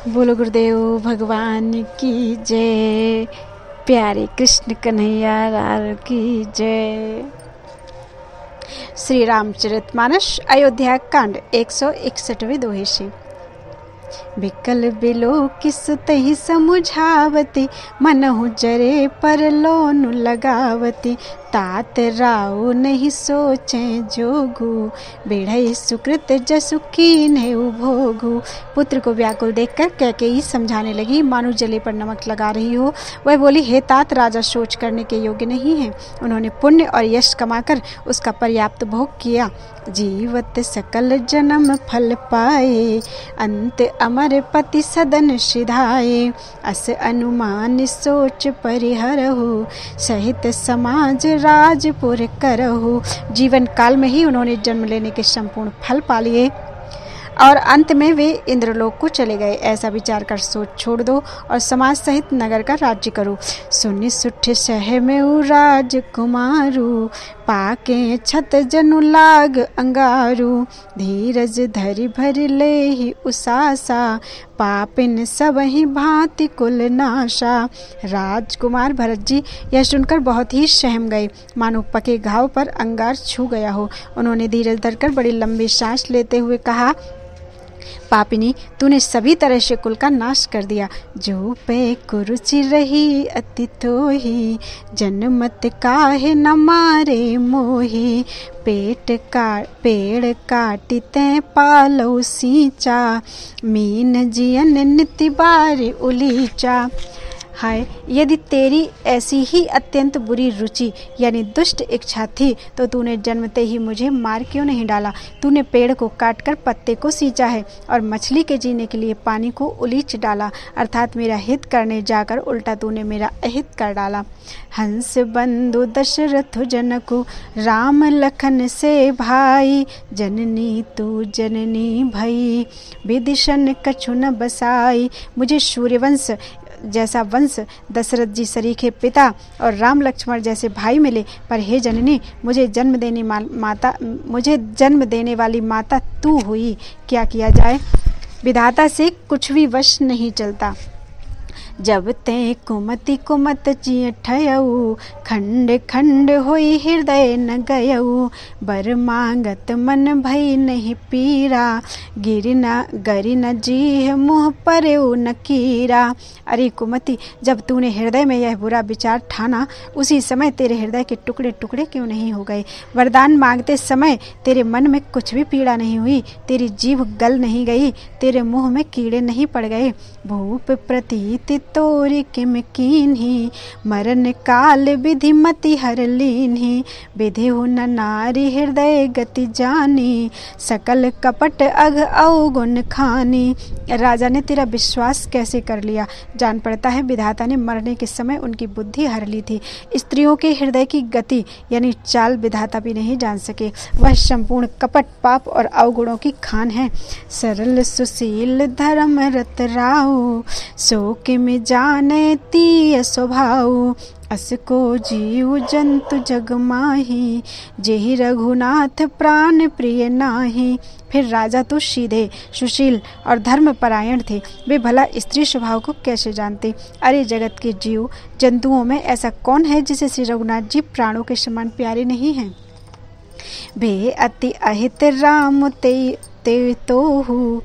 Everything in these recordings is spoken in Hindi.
बोलो गुरुदेव भगवान की जय। प्यारे कृष्ण कन्हैया लाल की जय। श्री रामचरितमानस अयोध्या कांड 161वें दोहे से। बिकल बिलो किस तही समुझावती, मनहु जरे पर लोनु लगावती। तात राव नहीं सोचे जोगु, बेढ़ई सुकृत जसु कीन्हे भोगु। पुत्र को व्याकुल देखकर कैकेयी समझाने लगी, मानो जले पर नमक लगा रही हो। वह बोली, हे तात, राजा सोच करने के योग्य नहीं है। उन्होंने पुण्य और यश कमाकर उसका पर्याप्त भोग किया। जीवत सकल जन्म फल पाए, अंत अमर पति सदन सिधाए। अस अनुमान सोच परिहरहु, सहित समाज राजपुर करहु। जीवन काल में ही उन्होंने जन्म लेने के संपूर्ण फल पा लिए और अंत में वे इंद्रलोक को चले गए। ऐसा विचार कर सोच छोड़ दो और समाज सहित नगर का राज्य करो। सुनि सुठ सह में राजकुमारू, पाके छत जनु लाग अंगारू। धीरज धरि भर ले ही उसासा, पापिन सब ही भांति कुल नाशा। राजकुमार भरत जी यह सुनकर बहुत ही सहम गए, मानो पके घाव पर अंगार छू गया हो। उन्होंने धीरज धरकर बड़ी लंबी सांस लेते हुए कहा, पापिनी, तूने सभी तरह से कुल का नाश कर दिया। जो पे कुरुचि रही अति तोही, जन्मत काहे न मारे मोही। पेड़ काटिते पालो सींचा, मीन जियन निति बार उलीचा। हाय, यदि तेरी ऐसी ही अत्यंत बुरी रुचि यानी दुष्ट इच्छा थी तो तूने जन्मते ही मुझे मार क्यों नहीं डाला। तूने पेड़ को काटकर पत्ते को सींचा है और मछली के जीने के लिए पानी को उलीच डाला, अर्थात मेरा हित करने जाकर उल्टा तूने मेरा अहित कर डाला। हंस बंधु दशरथ जनकु, राम लखन से भाई। जननी तू जननी भई, विदिशन कछु न बसाई। मुझे सूर्यवंश जैसा वंश, दशरथ जी सरीखे पिता और राम लक्ष्मण जैसे भाई मिले, पर हे जननी, मुझे जन्म देने वाली माता तू हुई। क्या किया जाए, विधाता से कुछ भी वश नहीं चलता। जब ते कुमति कुमत चिय ठयऊ, खंड खंड होई हृदय न गयऊ। बर मांगत मन भई नहीं पीरा, गिरि न जीह मुँह परेऊ न कीरा। अरे कुमति, जब तूने हृदय में यह बुरा विचार ठाना, उसी समय तेरे हृदय के टुकड़े टुकड़े क्यों नहीं हो गए। वरदान मांगते समय तेरे मन में कुछ भी पीड़ा नहीं हुई, तेरी जीभ गल नहीं गई, तेरे मुंह में कीड़े नहीं पड़ गए। भूप प्रतीति तोरी किम कीन्ही, मरण काल विधि मति हर लीन्ही। विधि न नारी हृदय गति जानी, सकल कपट अघ अवगुण खानी। राजा ने तेरा विश्वास कैसे कर लिया। जान पड़ता है विधाता ने मरने के समय उनकी बुद्धि हर ली थी। स्त्रियों के हृदय की गति यानी चाल विधाता भी नहीं जान सके। वह संपूर्ण कपट, पाप और अवगुणों की खान है। सरल सुशील धर्म रत राऊ, सो किम जाने तीय स्वभाव। अस को जीव जंतु जग माही, जेहि रघुनाथ प्राण प्रिय नाही। फिर राजा तो सीधे, सुशील और धर्म परायण थे, वे भला स्त्री स्वभाव को कैसे जानते। अरे जगत के जीव जंतुओं में ऐसा कौन है जिसे श्री रघुनाथ जी प्राणों के समान प्यारे नहीं हैं। भे अति अहित राम ते तोहु,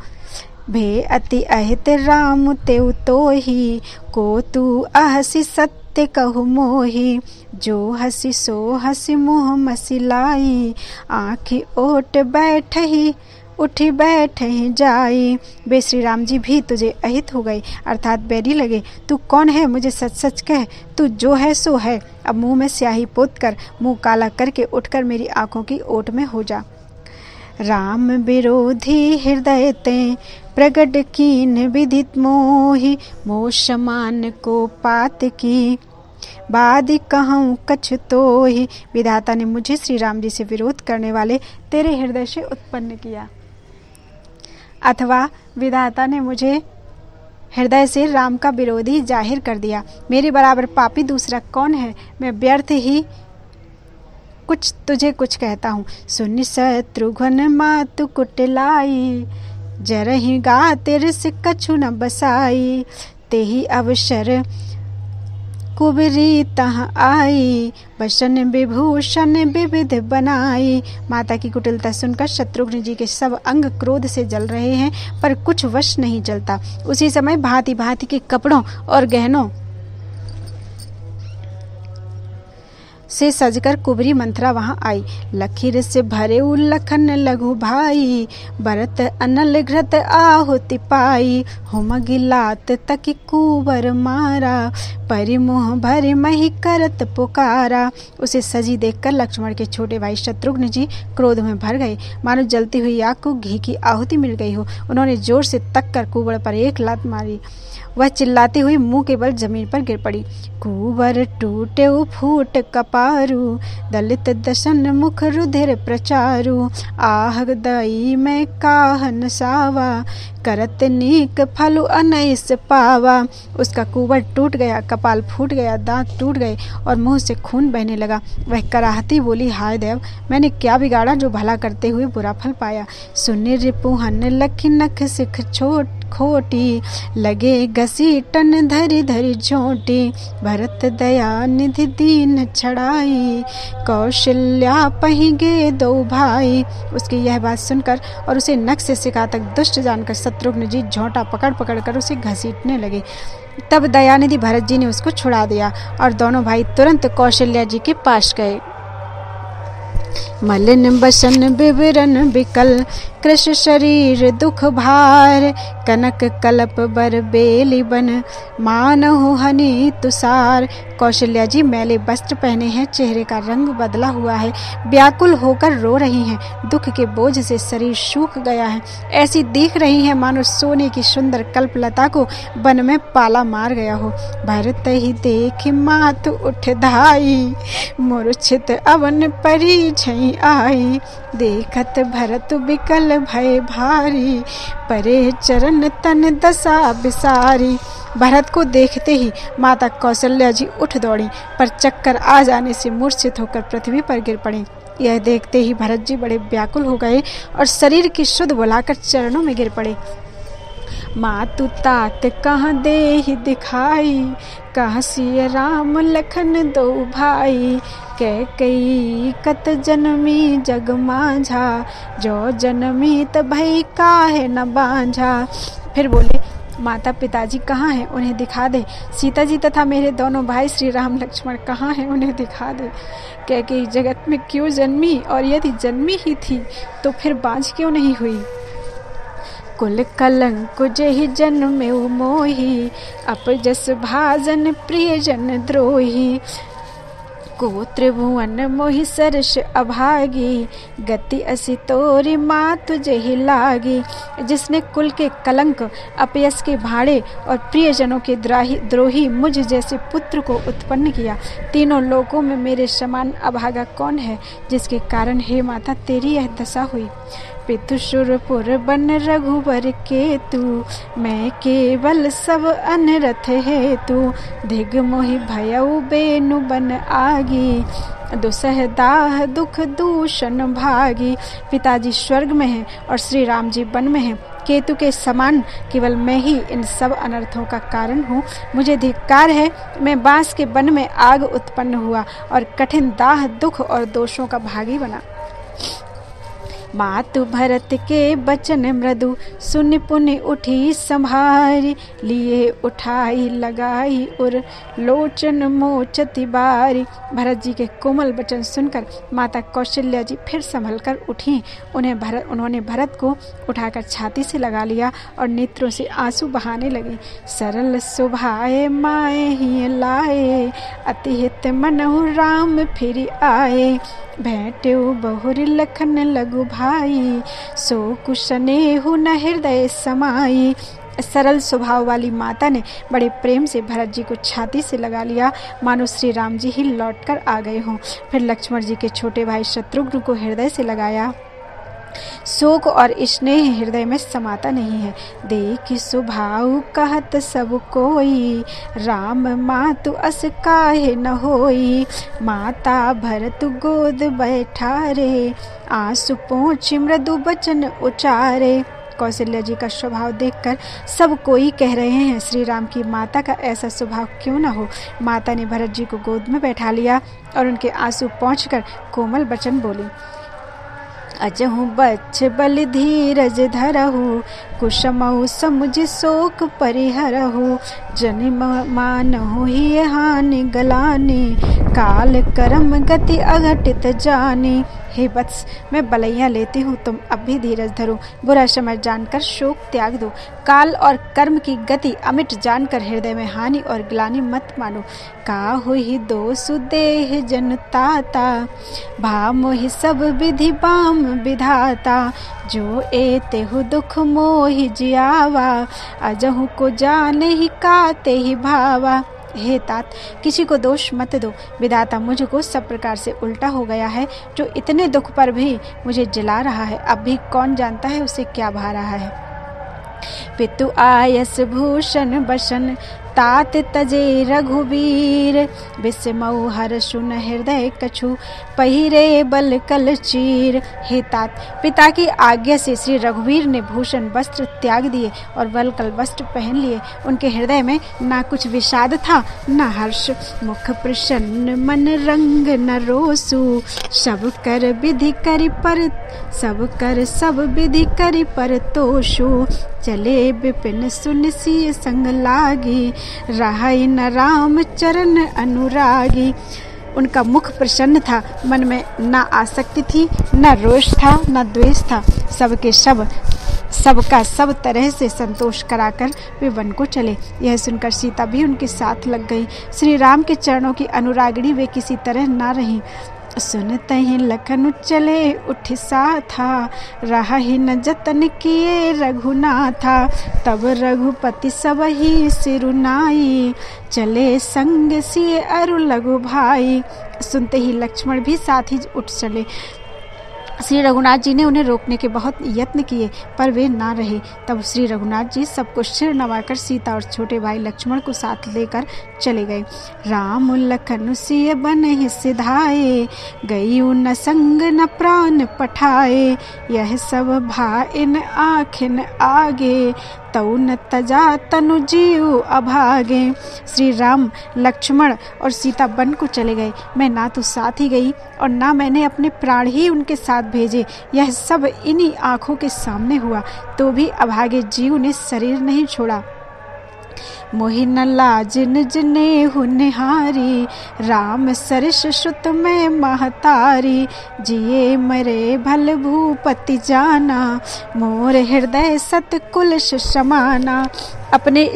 भे अति अहित राम तेउ तोहि। को तू अहसि सत्य कहु मोहि, जो हसी सो हसी मुँह मसिलाई। आँखि ओट बैठही उठी बैठही जाई। बे श्री राम जी भी तुझे अहित हो गए, अर्थात बैरी लगे। तू कौन है, मुझे सच सच कह। तू जो है सो है। अब मुँह में स्याही पोत कर, मुँह काला करके उठकर मेरी आँखों की ओट में हो जा। राम विरोधी हृदय ते, प्रगट कीन विदित मोहि। मोह समान को पात की, बाद कहूँ कछ तोहि। विधाता ने मुझे श्री राम जी से विरोध करने वाले तेरे हृदय से उत्पन्न किया, अथवा विधाता ने मुझे हृदय से राम का विरोधी जाहिर कर दिया। मेरे बराबर पापी दूसरा कौन है। मैं व्यर्थ ही तुझे कुछ कहता हूँ। सुनि शत्रुघ्न मातु कुटिलाई, जरहि गाते रिस कछु न बसाई, तेहि अवसर कुबरी तहाँ आई, बसन विभूषण विविध बनाई। माता की कुटिलता सुनकर शत्रुघ्न जी के सब अंग क्रोध से जल रहे हैं, पर कुछ वश नहीं चलता। उसी समय भांति भांति के कपड़ों और गहनों से सजकर कुबरी मंथरा वहां आई। लखीर से भरे लखन लघु भाई, भरत अनल घृत आहुति पाई। होम गिलात तक कुंवर मारा, परिमोह भरे मही करत पुकारा। उसे सजी देखकर लक्ष्मण के छोटे भाई शत्रुघ्न जी क्रोध में भर गए, मानो जलती हुई आग को घी की आहुति मिल गई हो। उन्होंने जोर से तक कर कुंवर पर एक लात मारी। वह चिल्लाती हुई मुंह के बल जमीन पर गिर पड़ी। कुंवर टूटे फूट कपारू, दलित दशन मुख रुधिर प्रचारू। आह दई में काहन सावा, करत नीक फलु अनैस पावा। उसका कुंवर टूट गया, कपाल फूट गया, दांत टूट गए और मुंह से खून बहने लगा। वह कराहती बोली, हाय देव, मैंने क्या बिगाड़ा जो भला करते हुए बुरा फल पाया। सुनि रिपुहन लखी नख सिख छोट खोटी, लगे घसीटन धरी धरी झोटी। भरत दया निधि दीन छड़ाई, कौशल्या पहिगे दो भाई। उसकी यह बात सुनकर और उसे नख से सिका तक दुष्ट जानकर शत्रुघ्न जी झोंटा पकड़ पकड़ कर उसे घसीटने लगे। तब दयानिधि भरत जी ने उसको छुड़ा दिया और दोनों भाई तुरंत कौशल्या जी के पास गए। मलिन बसन विवरण विकल, कृष शरीर दुख भार। कनक कलप बर बेली बन, मानहु हनि तुषार। कौशल्या जी मैले वस्त्र पहने हैं, चेहरे का रंग बदला हुआ है, व्याकुल होकर रो रही हैं। दुख के बोझ से शरीर सूख गया है, ऐसी दिख रही हैं मानो सोने की सुंदर कल्पलता को वन में पाला मार गया हो। भरत ही देख मात उठ धाई, मूर्छित अवन परी झई आई। देखत भरत बिकल भय भारी, परे चरण तन दशा बिसारी। भरत को देखते ही माता कौशल्या जी उठ दौड़ी, पर चक्कर आ जाने से मूर्छित होकर पृथ्वी पर गिर पड़ी। यह देखते ही भरत जी बड़े व्याकुल हो गए और शरीर की शुद्ध बुलाकर चरणों में गिर पड़े। मातु तात कहाँ देहि दिखाई, कहाँ सिय राम लखन दो भाई। कैकेयी कत जनमी जग माझा, जो जनमी त भई काहे न बांझा। फिर बोले, माता पिताजी कहाँ हैं, उन्हें दिखा दे। सीता जी तथा मेरे दोनों भाई श्री राम लक्ष्मण कहाँ हैं, उन्हें दिखा दे। कैकेयी जगत में क्यों जन्मी, और यदि जन्मी ही थी तो फिर बांझ क्यों नहीं हुई। कुल कलंक जेहि जन्मे मोही, अपजस भाजन प्रियजन द्रोही। को त्रिभुवन मोहि सरस अभागी, गति असी तोरी मातु जेहि लागी। जिसने कुल के कलंक, अपयस के भाड़े और प्रियजनों के द्रोही मुझ जैसे पुत्र को उत्पन्न किया। तीनों लोकों में मेरे समान अभागा कौन है, जिसके कारण हे माता तेरी यह दशा हुई। पितुसुरपुर बन रघुवर केतु, मैं केवल सब अनरथ हेतु। धिग मोहि भयउ बेनु बन आगी, दुसह दाह दुख दूषण भागी। पिताजी स्वर्ग में हैं और श्री राम जी वन में हैं। केतु के समान केवल मैं ही इन सब अनर्थों का कारण हूँ। मुझे धिक्कार है, मैं बांस के वन में आग उत्पन्न हुआ और कठिन दाह दुख और दोषों का भागी बना। मातु भरत के बचन मृदु, सुनि पुनि उठी संभारी। लिए उठाई लगाई उर, लोचन मोचति बारी। भरत जी के कोमल वचन सुनकर माता कौशल्या जी फिर संभल कर उठी। उन्होंने भरत को उठाकर छाती से लगा लिया और नेत्रों से आंसू बहाने लगी। सरल सुभाए माए ही लाए, अति हित मनहु राम फिर आए। भेंट्यो बहुरि लखन लघु भाई, सो कुशनेहु न हृदय समाई। सरल स्वभाव वाली माता ने बड़े प्रेम से भरत जी को छाती से लगा लिया, मानो श्री राम जी ही लौटकर आ गए हों। फिर लक्ष्मण जी के छोटे भाई शत्रुघ्न को हृदय से लगाया। शोक और स्नेह हृदय में समाता नहीं है। देखि स्वभाव कहत सब कोई, राम मातु अस काहे न होई। माता भरत गोद बैठारे, आंसू पोंछ मृदु बचन उचारे। कौशल्या जी का स्वभाव देखकर सब कोई कह रहे हैं श्री राम की माता का ऐसा स्वभाव क्यों न हो। माता ने भरत जी को गोद में बैठा लिया और उनके आंसू पोंछकर कोमल वचन बोली। अजहु बच्छ बल धीरज धरहु, कुशमहु समुझ शोक परिहरहु। जनि मानहु ही हानि गलानी, काल कर्म गति अघटित जानी। हे वत्स, मैं बलैया लेती हूँ, तुम अब भी धीरज धरो। बुरा समय जानकर शोक त्याग दो। काल और कर्म की गति अमिट जानकर हृदय में हानि और ग्लानि मत मानो। काहु ही दोषु देह जनताता, भामोहि सब विधि बाम विधाता। जो एतेहु दुख मोहि जियावा, अजहु को जाने ही काते ही भावा। हे तात, किसी को दोष मत दो। विधाता मुझको सब प्रकार से उल्टा हो गया है, जो इतने दुख पर भी मुझे जला रहा है। अब भी कौन जानता है उसे क्या भा रहा है। पितु आयस भूषण बसन, तात तजे रघुवीर। बिस्मऊ हर्षु न हृदय कछु, पहिरे बल कल चीर। हे तात, पिता की आज्ञा से श्री रघुवीर ने भूषण वस्त्र त्याग दिए और बल कल वस्त्र पहन लिए। उनके हृदय में ना कुछ विषाद था न हर्ष। मुख प्रसन्न मन रंग न रोसु, सब कर विधि करि पर सब विधि करि पर तोषु। चले विपिन सुन सिय संग लागी, रहाई न राम चरण अनुरागी। उनका मुख प्रसन्न था, मन में न आसक्ति थी, न रोष था, न द्वेष था। सबका सब तरह से संतोष कराकर वे वन को चले। यह सुनकर सीता भी उनके साथ लग गई। श्री राम के चरणों की अनुरागिणी वे किसी तरह न रहीं। सुनते ही लखन चले उठ साथा, रहा न जतन किए रघुनाथा। तब रघुपति सब ही सिरुनाई, चले संग सिए अरु लघु भाई। सुनते ही लक्ष्मण भी साथ ही उठ चले। श्री रघुनाथ जी ने उन्हें रोकने के बहुत यत्न किए, पर वे ना रहे। तब श्री रघुनाथ जी सबको सिर नवाकर सीता और छोटे भाई लक्ष्मण को साथ लेकर चले गए। राम लखन सिय बन सिधाए, गई न संग न प्राण पठाए। यह सब भाइन आखिन आगे, तऊ न तजा तनु जीव अभागे। श्री राम लक्ष्मण और सीता वन को चले गए। मैं ना तो साथ ही गई और ना मैंने अपने प्राण ही उनके साथ भेजे। यह सब इन्हीं आंखों के सामने हुआ, तो भी अभागे जीव ने शरीर नहीं छोड़ा। मोहि न लाज निज नेहु निहारी, राम सरिस सुत में महतारी। जिये मरे भल भूपति जाना, मोर हृदय सत कुलश समाना। अपने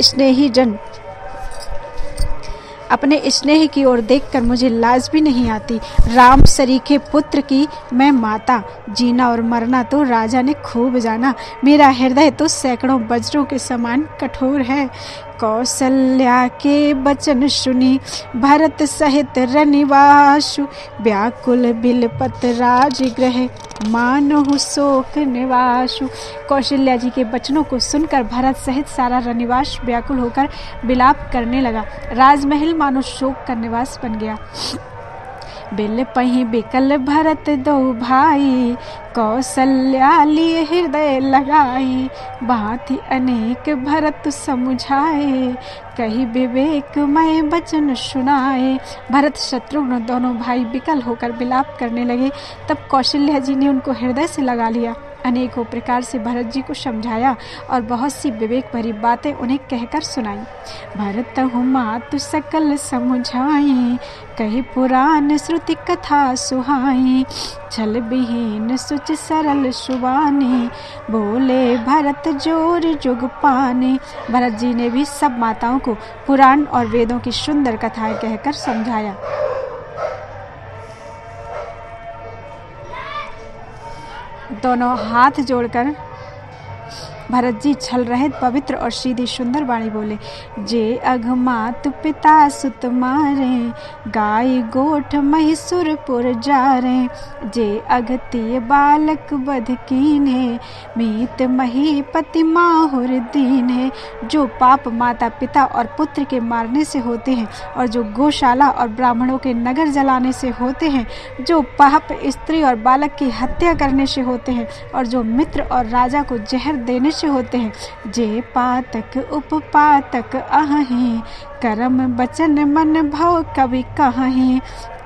स्नेह की ओर देखकर मुझे लाज भी नहीं आती। राम सरीखे पुत्र की मैं माता, जीना और मरना तो राजा ने खूब जाना। मेरा हृदय तो सैकड़ों वज्रों के समान कठोर है। कौशल्या के वचन सुनी, भरत सहित रनिवासु। व्याकुल बिलपत राजगृह, मानहु शोक निवासु। कौशल्या जी के वचनों को सुनकर भरत सहित सारा रनिवास व्याकुल होकर विलाप करने लगा। राजमहल मानो शोक का निवास बन गया। बिल पही बिकल भरत दो भाई, कौशल्या लिए हृदय लगाई। भांति अनेक भरत समुझाए, कही विवेक मय वचन सुनाए। भरत शत्रुघ्न दोनों भाई विकल होकर विलाप करने लगे। तब कौशल्या जी ने उनको हृदय से लगा लिया। अनेकों प्रकार से भरत जी को समझाया और बहुत सी विवेक भरी बातें उन्हें कहकर सुनाई। भरत मातु सकल समुझाई, कही पुराण श्रुति कथा सुहाई। छल विहीन सुच सरल सुबानी, बोले भरत जोर जुग पानी। भरत जी ने भी सब माताओं को पुराण और वेदों की सुंदर कथाएं कहकर समझाया। दोनों हाथ जोड़कर भरत जी छल रहे पवित्र और सीधी सुंदर वाणी बोले। जे अघमात पिता सुत मारे, गाय गोठ महिसुरपुर जारे। जे अगतिय बालक बध कीन्हे, मीत महीपति माहुर दीन्हे। जो पाप माता पिता और पुत्र के मारने से होते हैं, और जो गौशाला और ब्राह्मणों के नगर जलाने से होते हैं, जो पाप स्त्री और बालक की हत्या करने से होते हैं, और जो मित्र और राजा को जहर देने सदृश होते हैं। जे पातक उपपातक अहि, कर्म वचन मन भव कवि कहि।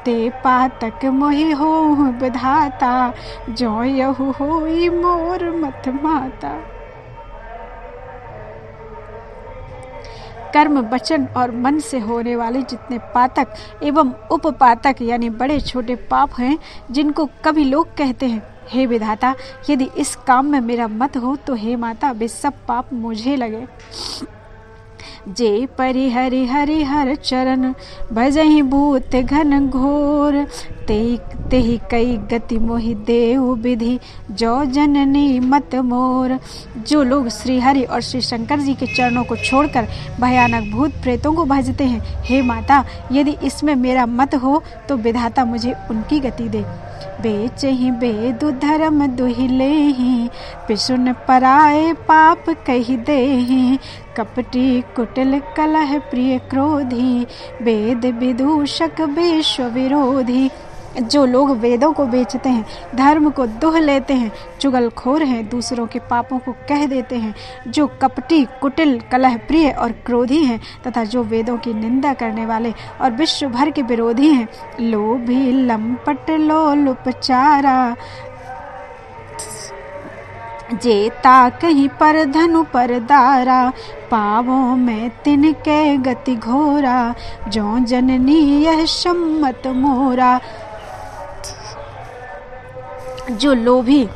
ते पातक मोहि होहु विधाता, जो यहु होई मोर मत माता। कर्म वचन और मन से होने वाले जितने पातक एवं उपपातक यानी बड़े छोटे पाप हैं, जिनको कभी लोग कहते हैं, हे विधाता, यदि इस काम में मेरा मत हो तो हे माता वे सब पाप मुझे लगे। जे परि हरि हरि हर चरण, भजहि भूत घन घोर। तेहि कई गति मोहि देव विधि, जो जननी मत मोर। जो लोग श्री हरि और श्री शंकर जी के चरणों को छोड़कर भयानक भूत प्रेतों को भजते हैं, हे माता, यदि इसमें मेरा मत हो तो विधाता मुझे उनकी गति दे। बेचहि बेदु धर्म दुहि लेहि, पिसुन पराए पाप कहि देहि। कपटी कुटिल कलह प्रिय क्रोधी, वेद विदूषक विश्व विरोधी। जो लोग वेदों को बेचते हैं, धर्म को दुह लेते हैं, चुगलखोर हैं, दूसरों के पापों को कह देते हैं, जो कपटी कुटिल कलह प्रिय और क्रोधी हैं, तथा जो वेदों की निंदा करने वाले और विश्व भर के विरोधी हैं, लोभी लंपट लोलुपचारा। जे ताकहि पर धनु पर दारा, पावों में तिनके गति घोरा। जो जननी यह सम्मत मोरा। जो लोभी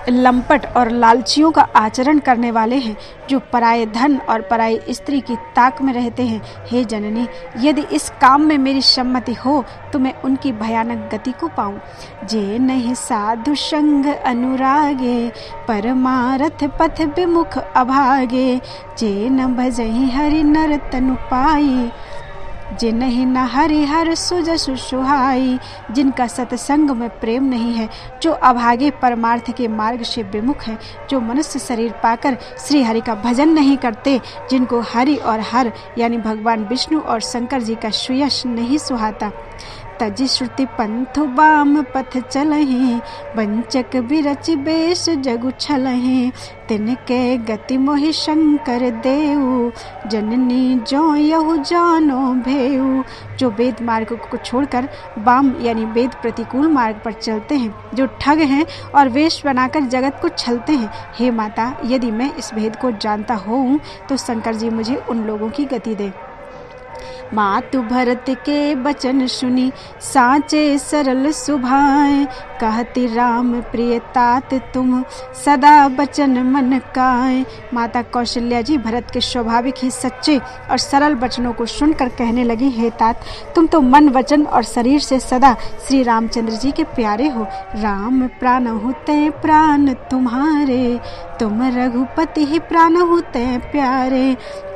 लंपट और लालचियों का आचरण करने वाले हैं, जो पराये धन और पराई स्त्री की ताक में रहते हैं, हे जननी, यदि इस काम में मेरी सम्मति हो तो मैं उनकी भयानक गति को पाऊं। जे नहीं साधु संग अनुरागे, परमारथ पथ विमुख अभागे। जे न भजहि हरि नर तनु पाई, जिन्हि न हरि हर सुजसु सुहाई। जिनका सत्संग में प्रेम नहीं है, जो अभागे परमार्थ के मार्ग से विमुख है, जो मनुष्य शरीर पाकर श्री हरि का भजन नहीं करते, जिनको हरि और हर यानी भगवान विष्णु और शंकर जी का सुयश नहीं सुहाता। तजि श्रुति पंथु बाम पथ चलहि, वंचक बिरचि बेश जगु छलहि। तिनके गति मोहि शंकर देऊ, जननी जो यहु जानो भेऊ। जो वेद मार्ग को छोड़कर वाम यानी वेद प्रतिकूल मार्ग पर चलते हैं, जो ठग हैं और वेश बनाकर जगत को छलते हैं, हे माता, यदि मैं इस भेद को जानता होऊं तो शंकर जी मुझे उन लोगों की गति दे। मातु भरत के बचन सुनी, साचे सरल सुभाए। कहती राम प्रिय तात तुम, सदा बचन मन काए। माता कौशल्या जी भरत के स्वाभाविक ही सच्चे और सरल वचनों को सुनकर कहने लगी, हे तात, तुम तो मन वचन और शरीर से सदा श्री रामचंद्र जी के प्यारे हो। राम प्राण होते प्राण तुम्हारे, तुम रघुपति ही प्राण होते प्यारे।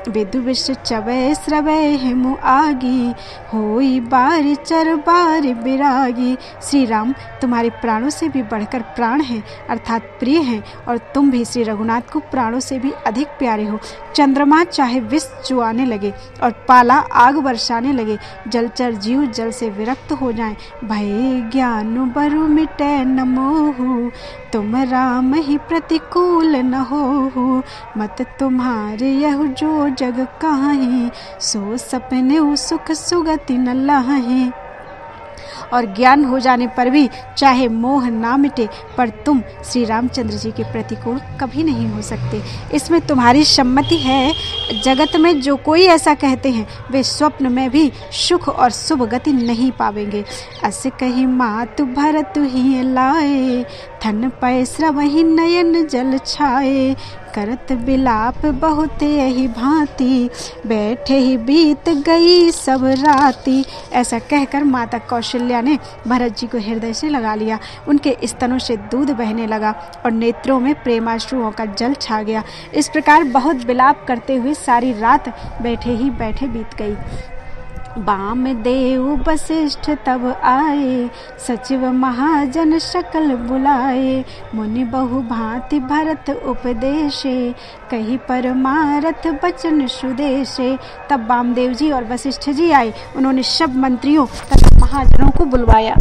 विदु विष चबै श्रवै हिमु आगी, होई बारी चर बारी बिरागी। श्री राम तुम्हारे प्राणों से भी बढ़कर प्राण हैं, अर्थात प्रिय हैं, और तुम भी श्री रघुनाथ को प्राणों से भी अधिक प्यारे हो। चंद्रमा चाहे विष चुआने लगे और पाला आग बरसाने लगे, जलचर जीव जल से विरक्त हो जाएं, भय ज्ञान बरु मिटे न मोहु। तुम राम ही प्रतिकूल न होहु, मत तुम्हारे यह जो जग काहि। सो सपने सुख सुगति न लाहि। और ज्ञान हो जाने पर भी चाहे मोह ना मिटे, पर तुम श्री रामचंद्र जी के प्रतिकूल कभी नहीं हो सकते। इसमें तुम्हारी सम्मति है। जगत में जो कोई ऐसा कहते हैं, वे स्वप्न में भी सुख और शुभ गति नहीं पावेंगे। अस कही मातु भरत ही लाए, थन पै श्रवहि नयन जल छाए। करत बिलाप बहुत यही भांति, बैठे ही बीत गई सब राती। ऐसा कहकर माता कौशल्या ने भरत जी को हृदय से लगा लिया। उनके स्तनों से दूध बहने लगा और नेत्रों में प्रेमाश्रुओं का जल छा गया। इस प्रकार बहुत बिलाप करते हुए सारी रात बैठे ही बैठे बीत गई। बाम देव वशिष्ठ तब आए, सचिव महाजन सकल बुलाए। मुनि बहु भांति भरत उपदेशे, कही परमारथ बचन सुदेशे। तब वामदेव जी और वशिष्ठ जी आए। उन्होंने सब मंत्रियों तथा महाजनों को बुलवाया।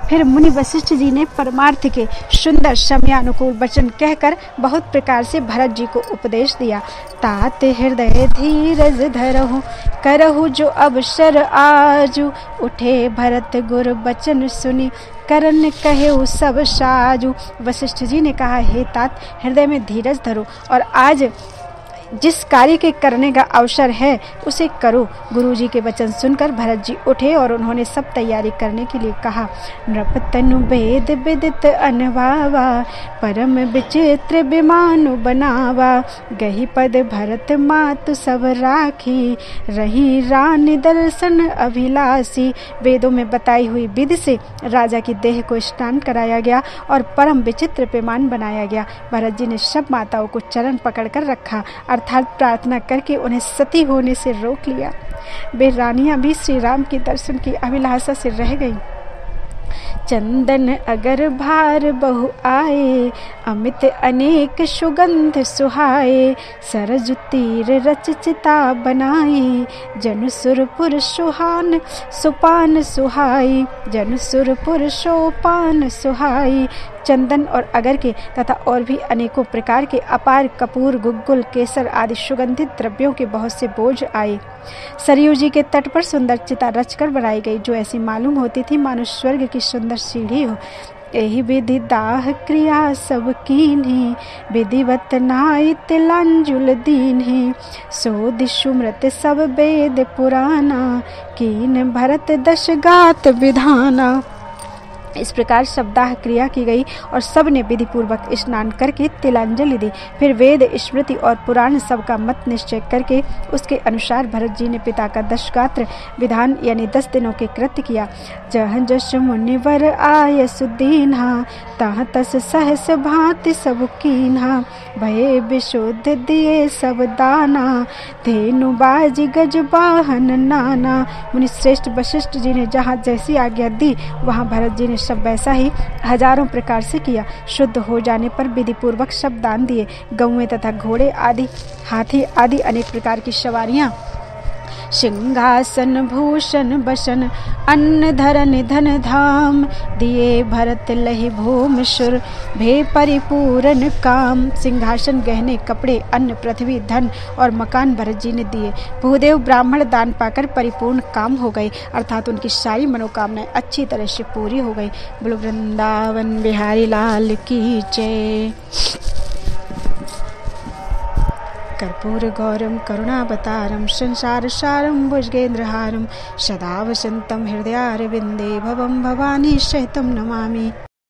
फिर मुनि वशिष्ठ जी ने परमार्थ के सुंदर समयानुकूल वचन कहकर बहुत प्रकार से भरत जी को उपदेश दिया। तात हृदय धीरज धरहु करहु जो अवसर आजू, उठे भरत गुर बचन सुनी करन कहे सब साजू। वशिष्ठ जी ने कहा, हे तात, हृदय में धीरज धरो और आज जिस कार्य के करने का अवसर है उसे करो। गुरुजी के वचन सुनकर भरत जी उठे और उन्होंने सब तैयारी करने के लिए कहा। नृप तनु वेद विदित अनवावा, परम विचित्र विमानु बनावा। गही पद भरत मातु सब राखी, रही रानी दर्शन अभिलाषी। वेदों में बताई हुई विधि से राजा की देह को स्नान कराया गया और परम विचित्र विमान बनाया गया। भरत जी ने सब माताओं को चरण पकड़कर रखा, अर्थात प्रार्थना करके उन्हें सती होने से रोक लिया। वे रानियां भी श्री राम के दर्शन की अभिलाषा से रह गईं। चंदन अगर भार बहु आए, अमित अनेक सुगंध सुहाए। सरज तीर रच चिता बनाई, जन सुरपुर सुहान सुपान सुहाई। जन सुरपुर सोपान सुहाई। चंदन और अगर के तथा और भी अनेकों प्रकार के अपार कपूर, गुग्गुल, केसर आदि सुगंधित द्रव्यों के बहुत से बोझ आए। सरयू जी के तट पर सुंदर चिता रचकर बनाई गई, जो ऐसी मालूम होती थी मानो स्वर्ग की सुंदर सीढ़ी हो। एहि विधि दाह क्रिया सब कीन्ही, विधिवत नाई तिलांजुल दीन्ही। सो दिशु मृत सब वेद पुराना, कीन भरत दश गात विधाना। इस प्रकार शब्दाह क्रिया की गई और सब ने विधि पूर्वक स्नान करके तिलांजलि दी। फिर वेद, स्मृति और पुराण सब का मत निश्चय करके उसके अनुसार भरत जी ने पिता का 10 गात्र विधान यानी 10 दिनों के कृत्य किया। जह जस मुनिवर आय सुदीन्हा, तह तस सहस भांति सब कीन्हा। भये विशुद्ध दिए सब दाना, धेनु बाजी गज वाहन नाना। मुनि श्रेष्ठ वशिष्ठ जी ने जहाँ जैसी आज्ञा दी वहाँ भरत जी ने सब वैसा ही हजारों प्रकार से किया। शुद्ध हो जाने पर विधि पूर्वक सब दान दिए। गौएं तथा घोड़े आदि, हाथी आदि अनेक प्रकार की सवारियां, सिंहासन भूषण बसन, अन्न धरन धन धाम। दिए भरत लहि भूमि सुर, भे परिपूर्ण काम। सिंहासन, गहने, कपड़े, अन्न, पृथ्वी, धन और मकान भरत जी ने दिए। भूदेव ब्राह्मण दान पाकर परिपूर्ण काम हो गए, अर्थात उनकी सारी मनोकामनाएं अच्छी तरह से पूरी हो गई। बोलो वृंदावन बिहारी लाल की जय। कर्पूर गौरम करुणावतारम, संसार सारम भुजगेंद्रहारम, सदा वसंतम हृदयारविंदे, भवम भवानी सहितम नमामि।